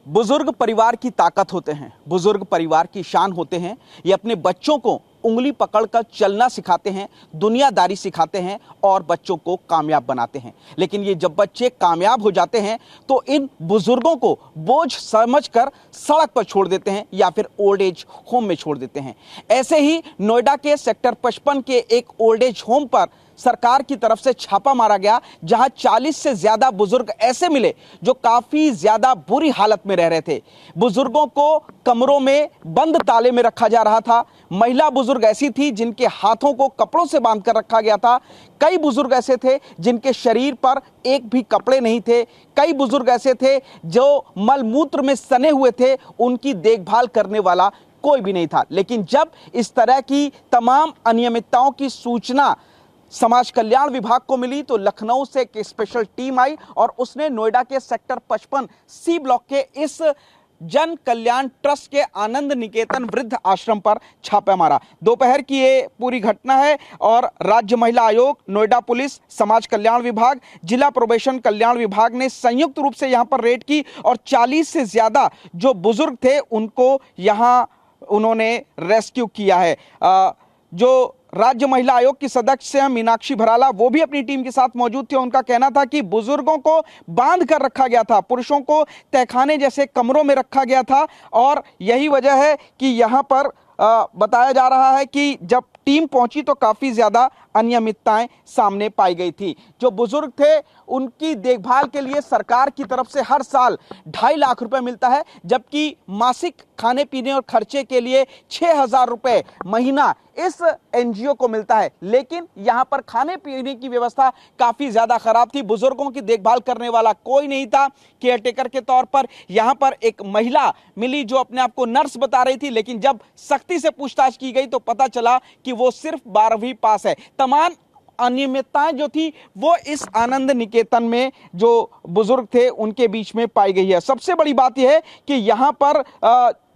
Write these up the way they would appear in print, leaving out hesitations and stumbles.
बुजुर्ग परिवार की ताकत होते हैं, बुजुर्ग परिवार की शान होते हैं। ये अपने बच्चों को उंगली पकड़कर चलना सिखाते हैं, दुनियादारी सिखाते हैं और बच्चों को कामयाब बनाते हैं। लेकिन ये जब बच्चे कामयाब हो जाते हैं तो इन बुजुर्गों को बोझ समझकर सड़क पर छोड़ देते हैं या फिर ओल्ड एज होम में छोड़ देते हैं। ऐसे ही नोएडा के सेक्टर 55 के एक ओल्ड एज होम पर सरकार की तरफ से छापा मारा गया, जहां 40 से ज्यादा बुजुर्ग ऐसे मिले जो काफी ज्यादा बुरी हालत में रह रहे थे। बुजुर्गों को कमरों में बंद ताले में रखा जा रहा था। महिला बुजुर्ग ऐसी थी जिनके हाथों को कपड़ों से बांधकर रखा गया था। कई बुजुर्ग ऐसे थे जिनके शरीर पर एक भी कपड़े नहीं थे। कई बुजुर्ग ऐसे थे जो मलमूत्र में सने हुए थे, उनकी देखभाल करने वाला कोई भी नहीं था। लेकिन जब इस तरह की तमाम अनियमितताओं की सूचना समाज कल्याण विभाग को मिली तो लखनऊ से एक स्पेशल टीम आई और उसने नोएडा के सेक्टर 55 सी ब्लॉक के इस जन कल्याण ट्रस्ट के आनंद निकेतन वृद्ध आश्रम पर छापा मारा। दोपहर की ये पूरी घटना है और राज्य महिला आयोग, नोएडा पुलिस, समाज कल्याण विभाग, जिला प्रोबेशन कल्याण विभाग ने संयुक्त रूप से यहां पर रेड की और 40 से ज्यादा जो बुजुर्ग थे उनको यहां उन्होंने रेस्क्यू किया है। जो राज्य महिला आयोग की सदस्य मीनाक्षी भराला, वो भी अपनी टीम के साथ मौजूद थे। उनका कहना था कि बुजुर्गों को बांध कर रखा गया था, पुरुषों को तहखाने जैसे कमरों में रखा गया था और यही वजह है कि यहां पर बताया जा रहा है कि जब टीम पहुंची तो काफी ज्यादा अनियमितताएं सामने पाई गई थी। जो बुजुर्ग थे उनकी देखभाल के लिए सरकार की तरफ से हर साल 2.5 लाख रुपए मिलता है, जबकि मासिक खाने पीने और खर्चे के लिए 6,000 रुपए महीना इस एनजीओ को मिलता है। लेकिन यहां पर खाने पीने की व्यवस्था काफी ज्यादा खराब थी। बुजुर्गों की देखभाल करने वाला कोई नहीं था। केयरटेकर के तौर पर यहां पर एक महिला मिली जो अपने आप को नर्स बता रही थी, लेकिन जब सख्ती से पूछताछ की गई तो पता चला कि वो सिर्फ 12वीं पास है। तमाम अनियमितताएं जो थी वो इस आनंद निकेतन में जो बुजुर्ग थे उनके बीच में पाई गई है। सबसे बड़ी बात यह है कि यहां पर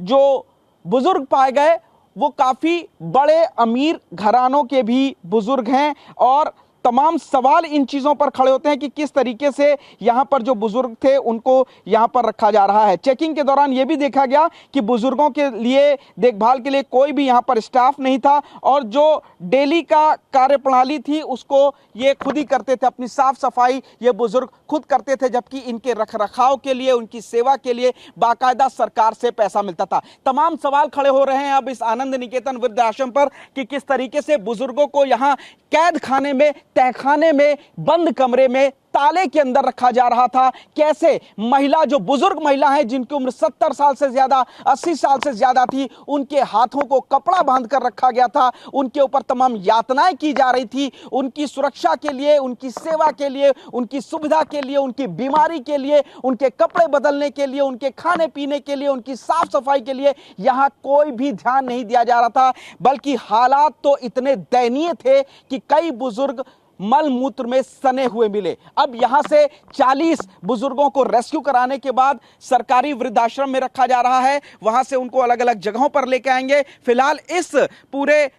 जो बुजुर्ग पाए गए वो काफी बड़े अमीर घरानों के भी बुजुर्ग हैं और तमाम सवाल इन चीजों पर खड़े होते हैं कि किस तरीके से यहां पर जो बुजुर्ग थे उनको यहां पर रखा जा रहा है। चेकिंग के दौरान यह भी देखा गया कि बुजुर्गों के लिए देखभाल के लिए कोई भी यहां पर स्टाफ नहीं था और जो डेली का कार्यप्रणाली थी उसको ये खुद ही करते थे। अपनी साफ सफाई ये बुजुर्ग खुद करते थे, जबकि इनके रखरखाव के लिए, उनकी सेवा के लिए बाकायदा सरकार से पैसा मिलता था। तमाम सवाल खड़े हो रहे हैं अब इस आनंद निकेतन वृद्ध आश्रम पर कि किस तरीके से बुजुर्गों को यहां कैद खाने में, तहखाने में, बंद कमरे में, ताले के अंदर रखा जा रहा था। कैसे महिला, जो बुजुर्ग महिला है जिनकी उम्र 70 साल से ज्यादा, 80 साल से ज्यादा थी, उनके हाथों को कपड़ा बांधकर रखा गया था। उनके ऊपर तमाम यातनाएं की जा रही थी। उनकी सुरक्षा के लिए, उनकी सेवा के लिए, उनकी सुविधा के लिए, उनकी बीमारी के लिए, उनके कपड़े बदलने के लिए, उनके खाने पीने के लिए, उनकी साफ सफाई के लिए यहां कोई भी ध्यान नहीं दिया जा रहा था। बल्कि हालात तो इतने दयनीय थे कि कई बुजुर्ग मल मूत्र में सने हुए मिले। अब यहां से 40 बुजुर्गों को रेस्क्यू कराने के बाद सरकारी वृद्धाश्रम में रखा जा रहा है। वहां से उनको अलग अलग जगहों पर लेके आएंगे। फिलहाल इस पूरे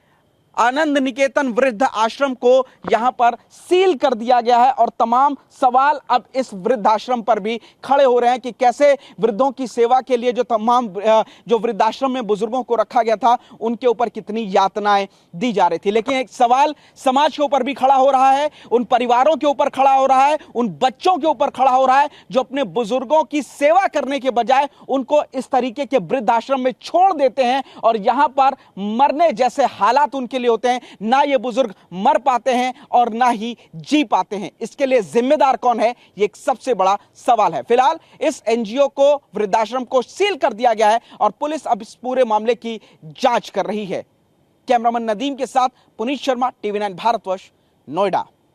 आनंद निकेतन वृद्ध आश्रम को यहां पर सील कर दिया गया है और तमाम सवाल अब इस वृद्धाश्रम पर भी खड़े हो रहे हैं कि कैसे वृद्धों की सेवा के लिए जो वृद्धाश्रम में बुजुर्गों को रखा गया था उनके ऊपर कितनी यातनाएं दी जा रही थी। लेकिन एक सवाल समाज के ऊपर भी खड़ा हो रहा है, उन परिवारों के ऊपर खड़ा हो रहा है, उन बच्चों के ऊपर खड़ा हो रहा है जो अपने बुजुर्गों की सेवा करने के बजाय उनको इस तरीके के वृद्धाश्रम में छोड़ देते हैं और यहां पर मरने जैसे हालात उनके लिए होते हैं। ना ये बुजुर्ग मर पाते हैं और ना ही जी पाते हैं। इसके लिए जिम्मेदार कौन है, ये एक सबसे बड़ा सवाल है। फिलहाल इस एनजीओ को, वृद्धाश्रम को सील कर दिया गया है और पुलिस अब इस पूरे मामले की जांच कर रही है। कैमरामैन नदीम के साथ पुनीत शर्मा, टीवी 9 भारतवर्ष, नोएडा।